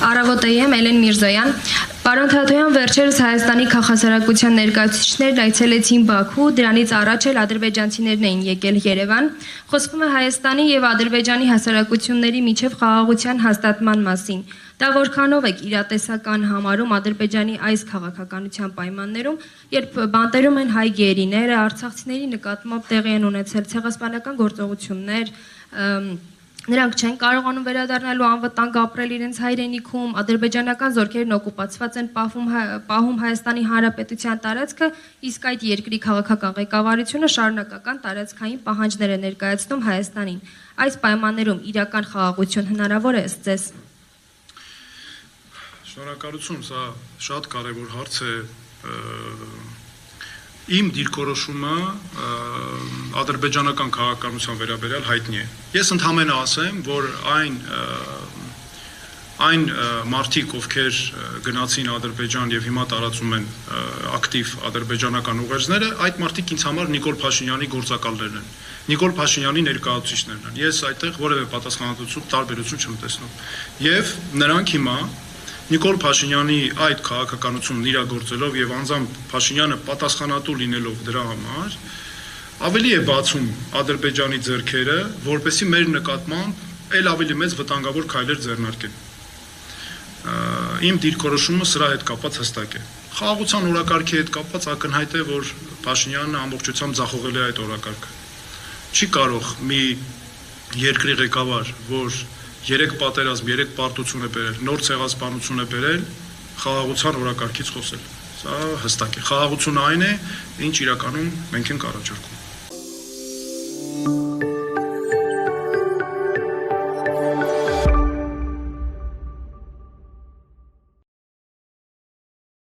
Առավոտը եմ Էլեն Միրզոյան։ Պարոն Թաթոյան, վերջերս Հայաստանի քաղաքասարակության ներկայացուցիչներն այցելեցին Բաքու, դրանից առաջ էլ ադրբեջանցիներն էին եկել Երևան։ Խոսվում է Հայաստանի եւ Ադրբեջանի հասարակությունների միջև խաղաղության հաստատման մասին։ Դա որքանով է իրատեսական համարում Ադրբեջանի այս քաղաքականության պայմաններում, երբ բանտերում են հայ գերիները, արցախցիների նկատմամբ տեղի են ունեցել ցեղասպանական գործողություններ, նրանք չեն կարողանում վերադառնալու անվտանգ ապրել իրենց հայրենիքում, ադրբեջանական զորքերն օկուպացված են պահում Հայաստանի Հանրապետության տարածքը, իսկ այդ երկրի քաղաքական ղեկավարությունը շարունակական տարածքային պահանջներ է ներկայացնում Հայաստանին։ Այս պայմաններում իրական խաղաղություն հնարավոր է ըստ ձեզ։ Շնորհակալություն, սա շատ կարևոր հարց է։ Իմ դիրքորոշումը ադրբեջանական քաղաքականության վերաբերյալ հայտնի է։ Ես ընդհանրապես ասեմ, որ այն մարդիկ, ովքեր գնացին Ադրբեջան եւ հիմա տարածում են ակտիվ ադրբեջանական ուղերձները, այդ մարդիկ ինձ համար Նիկոլ Փաշինյանի գործակալներն են։ Նիկոլ Փաշինյանի ներկայացուցիչներն են։ Ես այդտեղ որևէ պատասխանատվություն, տարբերություն չեմ տեսնում։ Եվ նրանք հիմա Նիկոլ Փաշինյանի այդ քաղաքականությունն իրագործելով եւ անձամբ Փաշինյանը պատասխանատու լինելով դրա համար ավելի է բացում Ադրբեջանի ձեռքերը, որպեսզի մեր նկատմամբ ել ավելի մեծ վտանգավոր քայլեր ձեռնարկեն։ Իմ դիրքորոշումը սրա հետ կապված հստակ է։ Խաղաղության օրակարգի հետ կապված ակնհայտ է, որ Փաշինյանը ամբողջությամբ ձախողել է այդ օրակարգը։ Չի կարող մի երկրի ղեկավար, որ 3 պատերազմ, 3 պարտություն է բերել, նոր ցեղասպանություն է բերել, խաղաղության օրակարգից խոսել։ Սա հստակ է։ Խաղաղությունը այն է, ինչ իրականում մենք ենք առաջարկում։